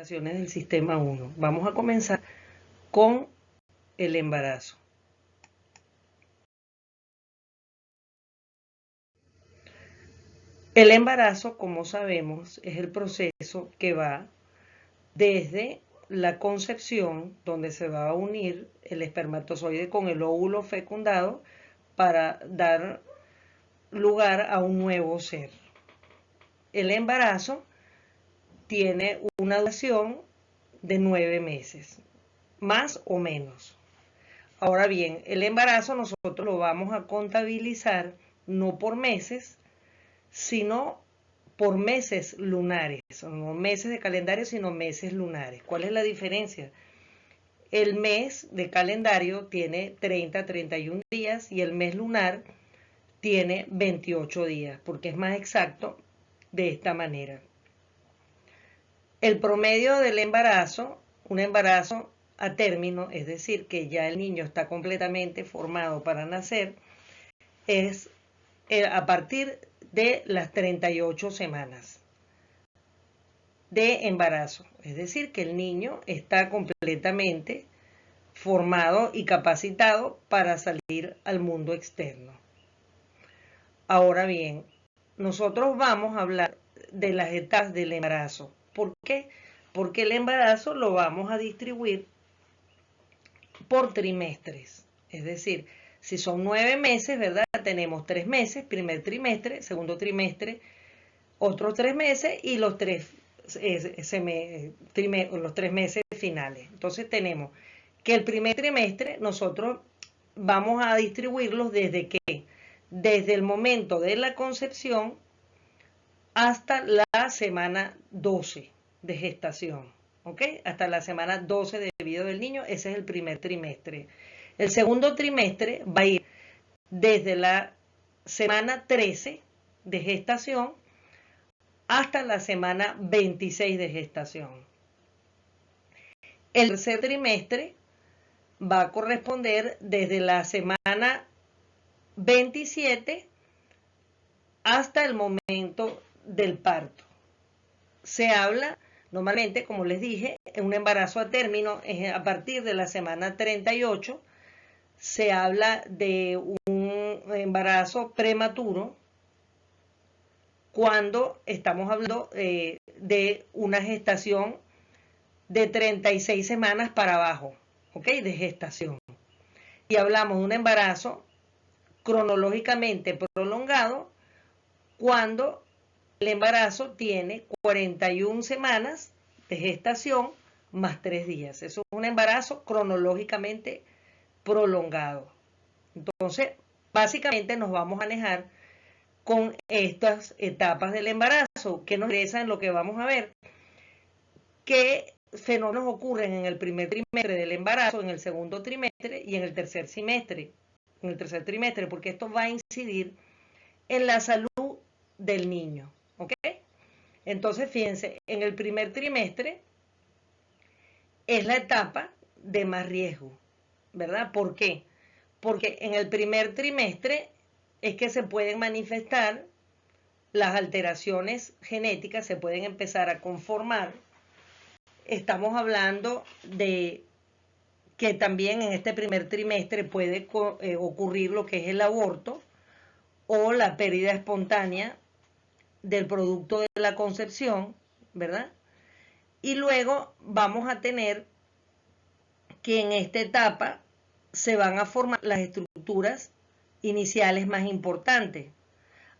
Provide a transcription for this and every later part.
operaciones del sistema 1. Vamos a comenzar con el embarazo. El embarazo, como sabemos, es el proceso que va desde la concepción, donde se va a unir el espermatozoide con el óvulo fecundado para dar lugar a un nuevo ser. El embarazo tiene una duración de 9 meses, más o menos. Ahora bien, el embarazo nosotros lo vamos a contabilizar no por meses, sino por meses lunares, no meses de calendario, sino meses lunares. ¿Cuál es la diferencia? El mes de calendario tiene 30, 31 días y el mes lunar tiene 28 días, porque es más exacto de esta manera. El promedio del embarazo, un embarazo a término, es decir, que ya el niño está completamente formado para nacer, es a partir de las 38 semanas de embarazo. Es decir, que el niño está completamente formado y capacitado para salir al mundo externo. Ahora bien, nosotros vamos a hablar de las etapas del embarazo. ¿Por qué? Porque el embarazo lo vamos a distribuir por trimestres. Es decir, si son 9 meses, ¿verdad? Tenemos 3 meses, primer trimestre, segundo trimestre, otros 3 meses y los 3 meses finales. Entonces tenemos que el primer trimestre nosotros vamos a distribuirlos desde qué? Desde el momento de la concepción hasta la semana 12 de gestación, ¿ok? Hasta la semana 12 de vida del niño, ese es el primer trimestre. El segundo trimestre va a ir desde la semana 13 de gestación hasta la semana 26 de gestación. El tercer trimestre va a corresponder desde la semana 27 hasta el momento del parto. Se habla, normalmente, como les dije, en un embarazo a término es a partir de la semana 38, se habla de un embarazo prematuro cuando estamos hablando de una gestación de 36 semanas para abajo, ¿ok? De gestación. Y hablamos de un embarazo cronológicamente prolongado cuando el embarazo tiene 41 semanas de gestación más 3 días. Eso es un embarazo cronológicamente prolongado. Entonces, básicamente nos vamos a manejar con estas etapas del embarazo, que nos interesa en lo que vamos a ver. ¿Qué fenómenos ocurren en el primer trimestre del embarazo, en el segundo trimestre y en el tercer trimestre, porque esto va a incidir en la salud del niño, ¿ok? Entonces, fíjense, en el primer trimestre es la etapa de más riesgo, ¿verdad? ¿Por qué? Porque en el primer trimestre es que se pueden manifestar las alteraciones genéticas, se pueden empezar a conformar. Estamos hablando de que también en este primer trimestre puede ocurrir lo que es el aborto o la pérdida espontánea del producto de la concepción, ¿verdad? Y luego vamos a tener que en esta etapa se van a formar las estructuras iniciales más importantes.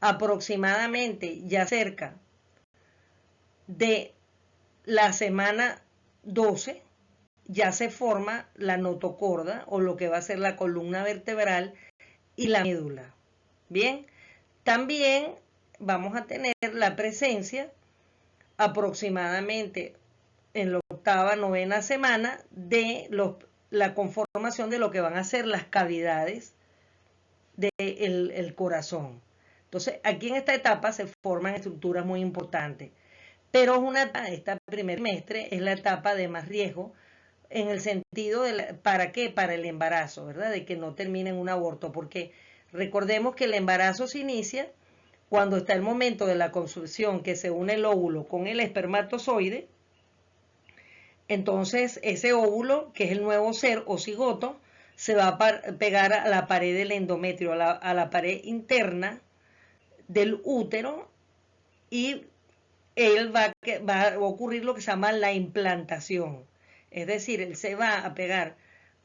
Aproximadamente ya cerca de la semana 12 ya se forma la notocorda o lo que va a ser la columna vertebral y la médula. Bien, también vamos a tener la presencia aproximadamente en la octava, novena semana de la conformación de lo que van a ser las cavidades del corazón. Entonces, aquí en esta etapa se forman estructuras muy importantes, pero esta primer trimestre es la etapa de más riesgo en el sentido de ¿para qué? Para el embarazo, ¿verdad? De que no termine en un aborto, porque recordemos que el embarazo se inicia cuando está el momento de la concepción, que se une el óvulo con el espermatozoide, Entonces, ese óvulo, que es el nuevo ser o cigoto, se va a pegar a la pared del endometrio, a la pared interna del útero, y él va a ocurrir lo que se llama la implantación. Es decir, él se va a pegar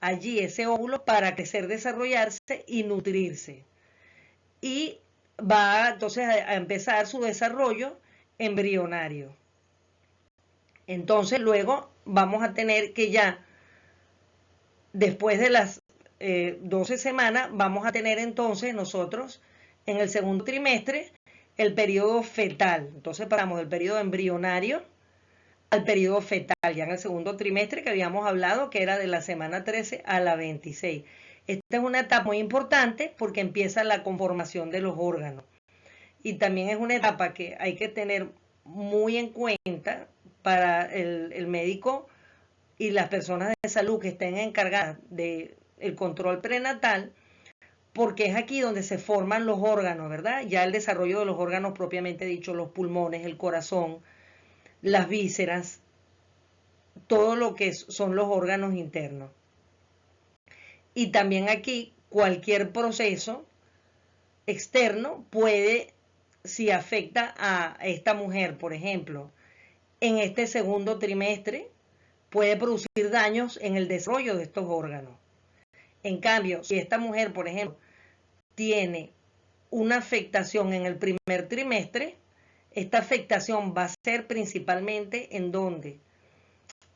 allí ese óvulo para crecer, desarrollarse y nutrirse. Y va entonces a empezar su desarrollo embrionario. Entonces luego vamos a tener que ya, después de las 12 semanas, vamos a tener entonces nosotros en el segundo trimestre el periodo fetal. Entonces pasamos del periodo embrionario al periodo fetal, ya en el segundo trimestre que habíamos hablado, que era de la semana 13 a la 26. Esta es una etapa muy importante porque empieza la conformación de los órganos. Y también es una etapa que hay que tener muy en cuenta para el médico y las personas de salud que estén encargadas del control prenatal, porque es aquí donde se forman los órganos, ¿verdad? Ya el desarrollo de los órganos propiamente dicho, los pulmones, el corazón, las vísceras, todo lo que son los órganos internos. Y también aquí cualquier proceso externo puede, si afecta a esta mujer, por ejemplo, en este segundo trimestre, puede producir daños en el desarrollo de estos órganos. En cambio, si esta mujer, por ejemplo, tiene una afectación en el primer trimestre, esta afectación va a ser principalmente en ¿dónde?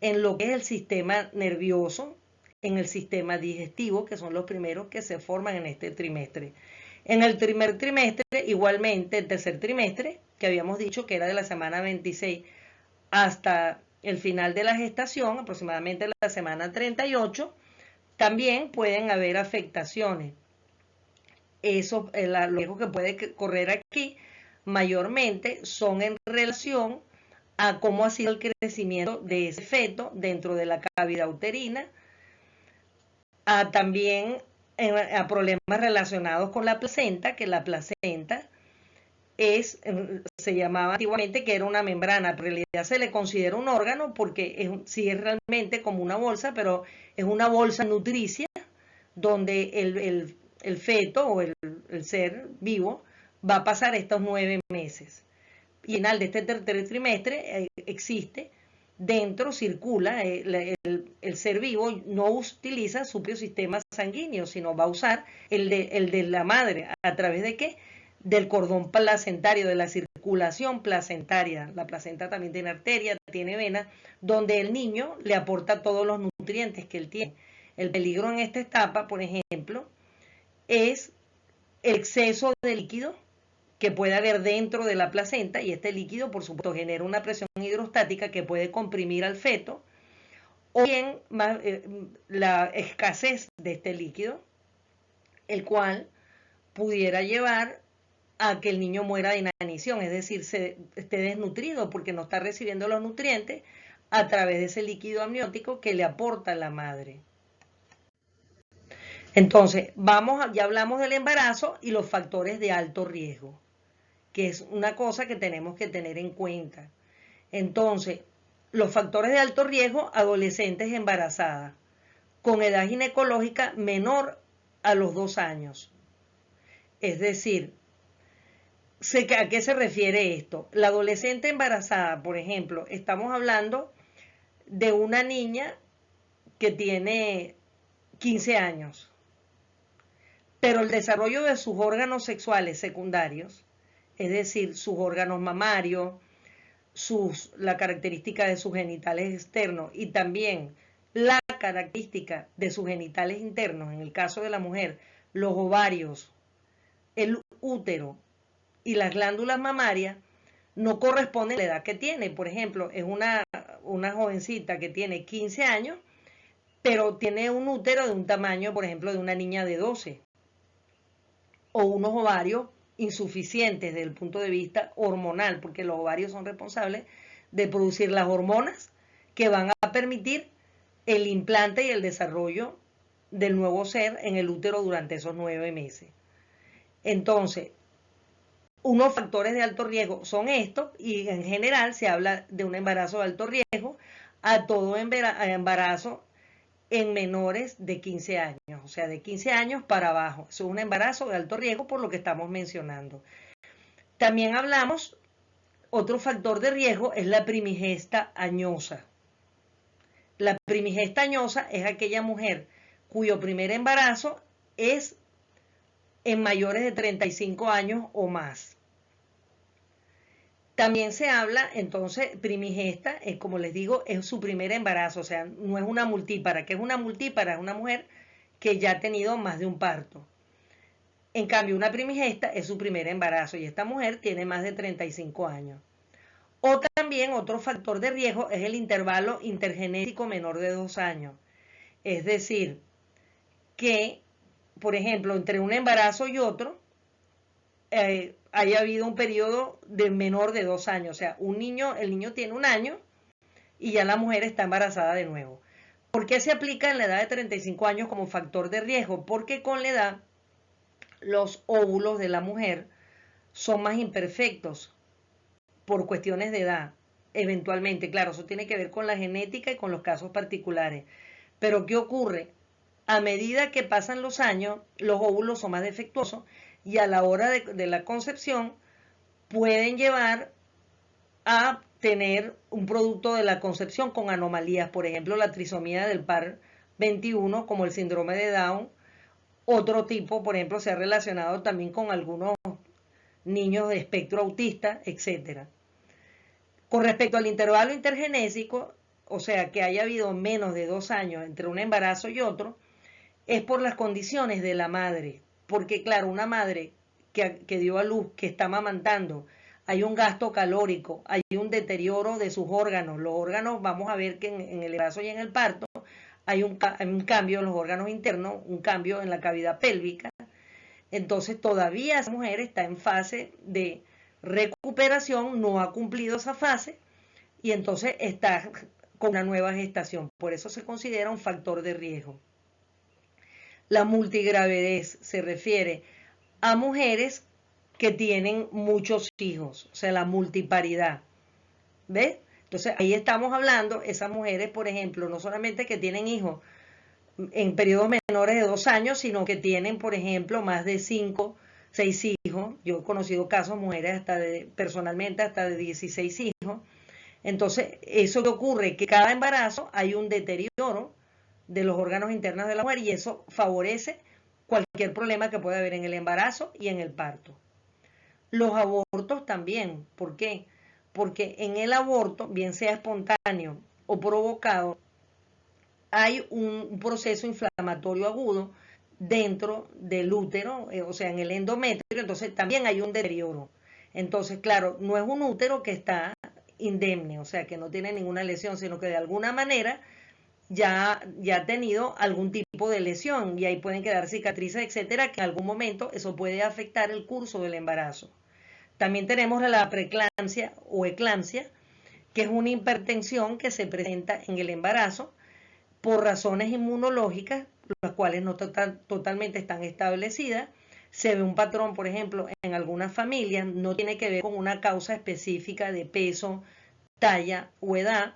En lo que es el sistema nervioso, en el sistema digestivo, que son los primeros que se forman en este trimestre. En el primer trimestre, igualmente, el tercer trimestre, que habíamos dicho que era de la semana 26 hasta el final de la gestación, aproximadamente la semana 38, también pueden haber afectaciones. Eso, los riesgos que puede correr aquí mayormente son en relación a cómo ha sido el crecimiento de ese feto dentro de la cavidad uterina, también a problemas relacionados con la placenta, que la placenta se llamaba antiguamente que era una membrana, pero en realidad se le considera un órgano porque sí es realmente como una bolsa, pero es una bolsa nutricia donde el feto o el ser vivo va a pasar estos 9 meses. Y al final de este tercer trimestre existe, dentro circula, el ser vivo no utiliza su propio sistema sanguíneo, sino va a usar el de la madre. ¿A través de qué? Del cordón placentario, de la circulación placentaria. La placenta también tiene arteria, tiene vena, donde el niño le aporta todos los nutrientes que él tiene. El peligro en esta etapa, por ejemplo, es el exceso de líquido que puede haber dentro de la placenta, y este líquido, por supuesto, genera una presión hidrostática que puede comprimir al feto, o bien la escasez de este líquido, el cual pudiera llevar a que el niño muera de inanición, es decir, se esté desnutrido porque no está recibiendo los nutrientes a través de ese líquido amniótico que le aporta la madre. Entonces, ya hablamos del embarazo y los factores de alto riesgo, que es una cosa que tenemos que tener en cuenta. Entonces, los factores de alto riesgo, adolescentes embarazadas, con edad ginecológica menor a los 2 años. Es decir, ¿a qué se refiere esto? La adolescente embarazada, por ejemplo, estamos hablando de una niña que tiene 15 años, pero el desarrollo de sus órganos sexuales secundarios, es decir, sus órganos mamarios, la característica de sus genitales externos y también la característica de sus genitales internos, en el caso de la mujer, los ovarios, el útero y las glándulas mamarias, no corresponden a la edad que tiene. Por ejemplo, es una jovencita que tiene 15 años, pero tiene un útero de un tamaño, por ejemplo, de una niña de 12, o unos ovarios insuficientes desde el punto de vista hormonal, porque los ovarios son responsables de producir las hormonas que van a permitir el implante y el desarrollo del nuevo ser en el útero durante esos 9 meses. Entonces, unos factores de alto riesgo son estos, y en general se habla de un embarazo de alto riesgo a todo embarazo en menores de 15 años, o sea, de 15 años para abajo. Eso es un embarazo de alto riesgo por lo que estamos mencionando. También hablamos, otro factor de riesgo es la primigesta añosa. La primigesta añosa es aquella mujer cuyo primer embarazo es en mayores de 35 años o más. También se habla, entonces, primigesta, como les digo, es su primer embarazo, o sea, no es una multípara. ¿Qué es una multípara? Es una mujer que ya ha tenido más de un parto. En cambio, una primigesta es su primer embarazo y esta mujer tiene más de 35 años. O también otro factor de riesgo es el intervalo intergenético menor de 2 años. Es decir, que, por ejemplo, entre un embarazo y otro, haya habido un periodo de menor de 2 años. O sea, el niño tiene 1 año y ya la mujer está embarazada de nuevo. ¿Por qué se aplica en la edad de 35 años como factor de riesgo? Porque con la edad los óvulos de la mujer son más imperfectos por cuestiones de edad. Eventualmente, claro, eso tiene que ver con la genética y con los casos particulares. Pero ¿qué ocurre? A medida que pasan los años, los óvulos son más defectuosos y a la hora de la concepción pueden llevar a tener un producto de la concepción con anomalías, por ejemplo, la trisomía del par 21, como el síndrome de Down. Otro tipo, por ejemplo, se ha relacionado también con algunos niños de espectro autista, etc. Con respecto al intervalo intergenésico, o sea, que haya habido menos de 2 años entre un embarazo y otro, es por las condiciones de la madre. Porque, claro, una madre que dio a luz, que está amamantando, hay un gasto calórico, hay un deterioro de sus órganos. Los órganos, vamos a ver que en el embarazo y en el parto, hay un cambio en los órganos internos, un cambio en la cavidad pélvica. Entonces todavía esa mujer está en fase de recuperación, no ha cumplido esa fase y entonces está con una nueva gestación. Por eso se considera un factor de riesgo. La multigravidez se refiere a mujeres que tienen muchos hijos, o sea, la multiparidad. ¿Ves? Entonces ahí estamos hablando, esas mujeres, por ejemplo, no solamente que tienen hijos en periodos menores de 2 años, sino que tienen, por ejemplo, más de 5, 6 hijos. Yo he conocido casos, mujeres personalmente hasta de 16 hijos. Entonces, eso que ocurre, que cada embarazo hay un deterioro de los órganos internos de la mujer y eso favorece cualquier problema que pueda haber en el embarazo y en el parto. Los abortos también, ¿por qué? Porque en el aborto, bien sea espontáneo o provocado, hay un proceso inflamatorio agudo dentro del útero, o sea, en el endometrio, entonces también hay un deterioro. Entonces, claro, no es un útero que está indemne, o sea, que no tiene ninguna lesión, sino que de alguna manera ya ha tenido algún tipo de lesión y ahí pueden quedar cicatrices, etcétera, que en algún momento eso puede afectar el curso del embarazo. También tenemos la preeclampsia o eclampsia, que es una hipertensión que se presenta en el embarazo por razones inmunológicas, las cuales no totalmente están establecidas. Se ve un patrón, por ejemplo, en algunas familias, no tiene que ver con una causa específica de peso, talla o edad,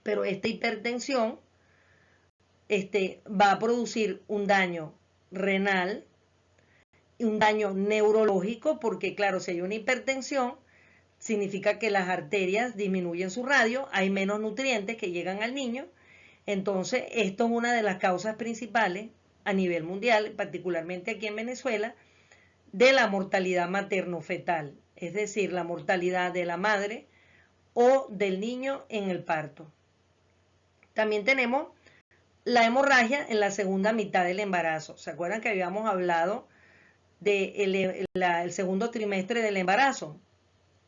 pero esta hipertensión va a producir un daño renal y un daño neurológico, porque claro, si hay una hipertensión, significa que las arterias disminuyen su radio, hay menos nutrientes que llegan al niño. Entonces, esto es una de las causas principales a nivel mundial, particularmente aquí en Venezuela, de la mortalidad materno-fetal, es decir, la mortalidad de la madre o del niño en el parto. También tenemos la hemorragia en la segunda mitad del embarazo. ¿Se acuerdan que habíamos hablado del segundo trimestre del embarazo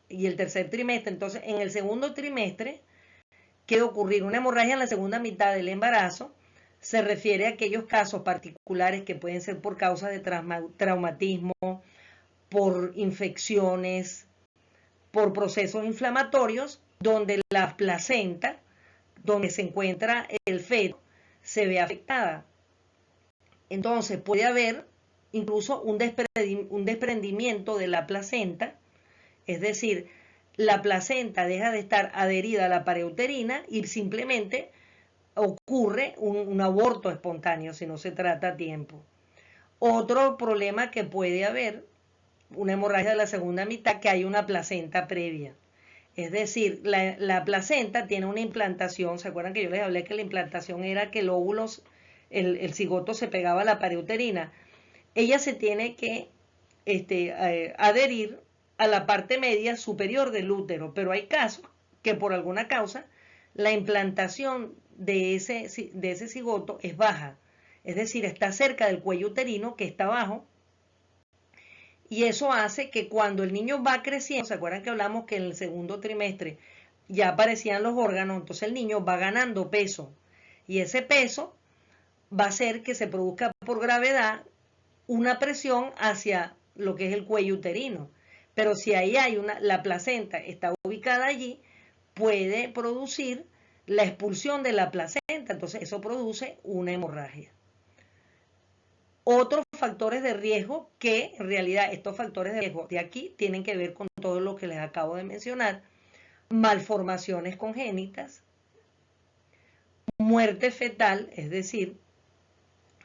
y el tercer trimestre? Entonces, en el segundo trimestre, ¿qué ocurrir? Una hemorragia en la segunda mitad del embarazo se refiere a aquellos casos particulares que pueden ser por causa de traumatismo, por infecciones, por procesos inflamatorios, donde la placenta, donde se encuentra el feto, se ve afectada. Entonces puede haber incluso un desprendimiento de la placenta, es decir, la placenta deja de estar adherida a la pared uterina y simplemente ocurre un aborto espontáneo si no se trata a tiempo. Otro problema que puede haber, una hemorragia de la segunda mitad, que hay una placenta previa. Es decir, la placenta tiene una implantación. ¿Se acuerdan que yo les hablé que la implantación era que el óvulo, el cigoto se pegaba a la pared uterina? Ella se tiene que adherir a la parte media superior del útero, pero hay casos que por alguna causa la implantación de ese cigoto es baja, es decir, está cerca del cuello uterino, que está abajo, y eso hace que cuando el niño va creciendo, ¿se acuerdan que hablamos que en el segundo trimestre ya aparecían los órganos? Entonces el niño va ganando peso, y ese peso va a hacer que se produzca por gravedad una presión hacia lo que es el cuello uterino. Pero si ahí hay la placenta está ubicada allí, puede producir la expulsión de la placenta, entonces eso produce una hemorragia. Otros factores de riesgo, que en realidad estos factores de riesgo de aquí tienen que ver con todo lo que les acabo de mencionar: malformaciones congénitas, muerte fetal, es decir,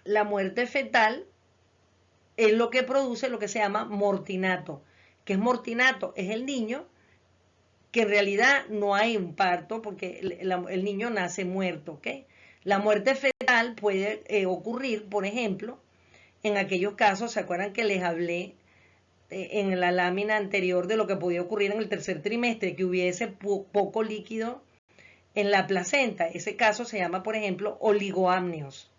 la muerte fetal es lo que produce lo que se llama mortinato. ¿Qué es mortinato? Es el niño que en realidad no hay un parto porque el niño nace muerto, ¿ok? La muerte fetal puede ocurrir, por ejemplo, en aquellos casos. ¿Se acuerdan que les hablé en la lámina anterior de lo que podía ocurrir en el tercer trimestre? Que hubiese poco líquido en la placenta. Ese caso se llama, por ejemplo, oligoamnios,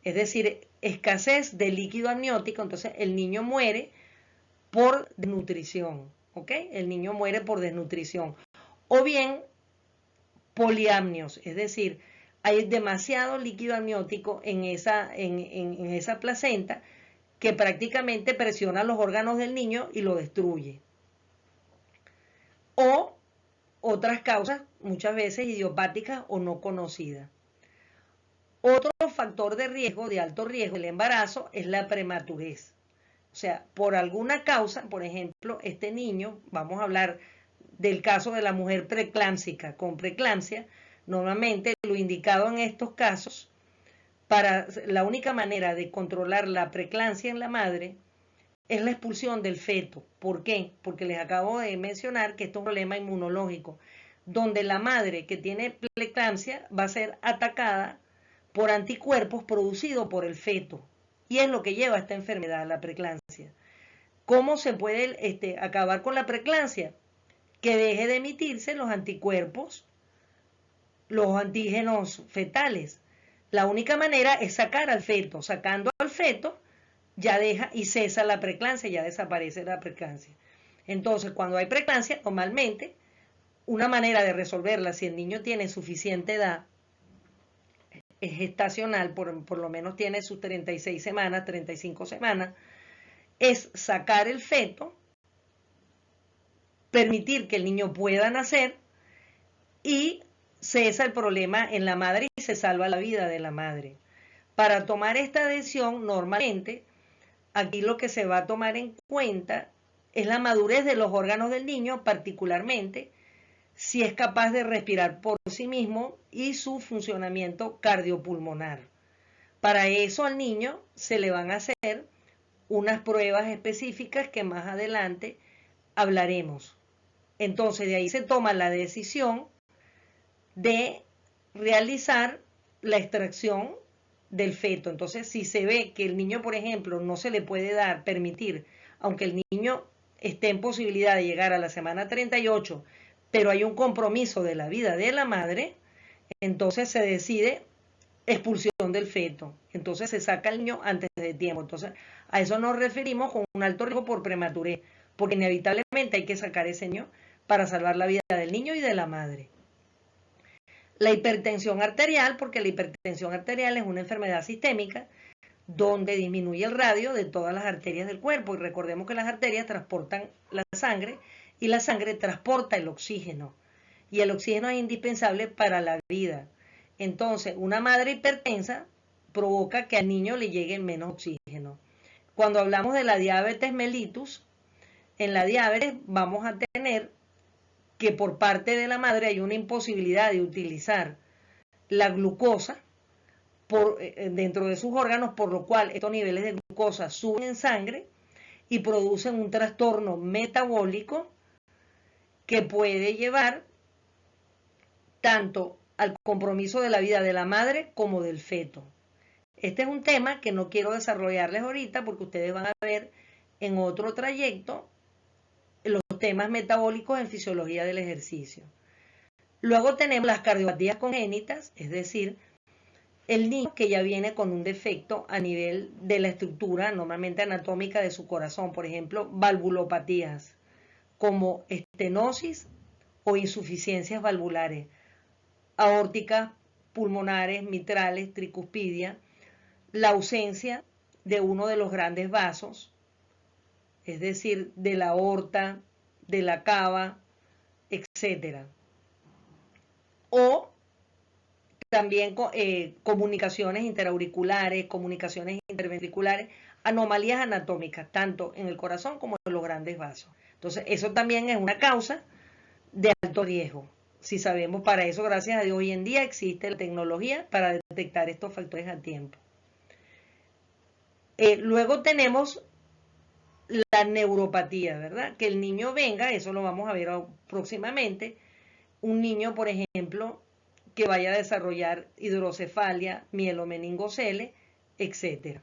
es decir, escasez de líquido amniótico. Entonces el niño muere por desnutrición, ¿ok? El niño muere por desnutrición. O bien poliamnios, es decir, hay demasiado líquido amniótico en esa placenta que prácticamente presiona los órganos del niño y lo destruye. O otras causas, muchas veces idiopáticas o no conocidas. Otro factor de riesgo, de alto riesgo del embarazo, es la prematurez. O sea, por alguna causa, por ejemplo, este niño, vamos a hablar del caso de la mujer preeclámsica con preeclampsia. Normalmente lo indicado en estos casos, para la única manera de controlar la preeclampsia en la madre, es la expulsión del feto. ¿Por qué? Porque les acabo de mencionar que esto es un problema inmunológico, donde la madre que tiene preeclampsia va a ser atacada por anticuerpos producidos por el feto, y es lo que lleva a esta enfermedad, la preeclampsia. ¿Cómo se puede acabar con la preeclampsia? Que deje de emitirse los anticuerpos, los antígenos fetales. La única manera es sacar al feto. Sacando al feto ya deja y cesa la preeclampsia, ya desaparece la preeclampsia. Entonces, cuando hay preeclampsia, normalmente una manera de resolverla, si el niño tiene suficiente edad, es gestacional, por lo menos tiene sus 36 semanas, 35 semanas, es sacar el feto, permitir que el niño pueda nacer y cesa el problema en la madre y se salva la vida de la madre. Para tomar esta decisión, normalmente, aquí lo que se va a tomar en cuenta es la madurez de los órganos del niño, particularmente si es capaz de respirar por sí mismo y su funcionamiento cardiopulmonar. Para eso al niño se le van a hacer unas pruebas específicas que más adelante hablaremos. Entonces de ahí se toma la decisión de realizar la extracción del feto. Entonces, si se ve que el niño, por ejemplo, no se le puede permitir, aunque el niño esté en posibilidad de llegar a la semana 38, pero hay un compromiso de la vida de la madre, entonces se decide expulsión del feto. Entonces se saca el niño antes de tiempo. Entonces, a eso nos referimos con un alto riesgo por prematurez, porque inevitablemente hay que sacar ese niño para salvar la vida del niño y de la madre. La hipertensión arterial, porque la hipertensión arterial es una enfermedad sistémica donde disminuye el radio de todas las arterias del cuerpo. Y recordemos que las arterias transportan la sangre y la sangre transporta el oxígeno. Y el oxígeno es indispensable para la vida. Entonces, una madre hipertensa provoca que al niño le llegue menos oxígeno. Cuando hablamos de la diabetes mellitus, en la diabetes vamos a tener que por parte de la madre hay una imposibilidad de utilizar la glucosa dentro de sus órganos, por lo cual estos niveles de glucosa suben en sangre y producen un trastorno metabólico que puede llevar tanto al compromiso de la vida de la madre como del feto. Este es un tema que no quiero desarrollarles ahorita porque ustedes van a ver en otro trayecto los temas metabólicos en fisiología del ejercicio. Luego tenemos las cardiopatías congénitas, es decir, el niño que ya viene con un defecto a nivel de la estructura normalmente anatómica de su corazón, por ejemplo, valvulopatías como estenosis o insuficiencias valvulares, aórticas, pulmonares, mitrales, tricuspidia, la ausencia de uno de los grandes vasos, es decir, de la aorta, de la cava, etc. O también comunicaciones interauriculares, comunicaciones interventriculares, anomalías anatómicas, tanto en el corazón como en los grandes vasos. Entonces, eso también es una causa de alto riesgo. Si sabemos, para eso, gracias a Dios, hoy en día existe la tecnología para detectar estos factores a tiempo. Luego tenemos la neuropatía, ¿verdad? Que el niño venga, eso lo vamos a ver próximamente, un niño, por ejemplo, que vaya a desarrollar hidrocefalia, mielomeningocele, etc.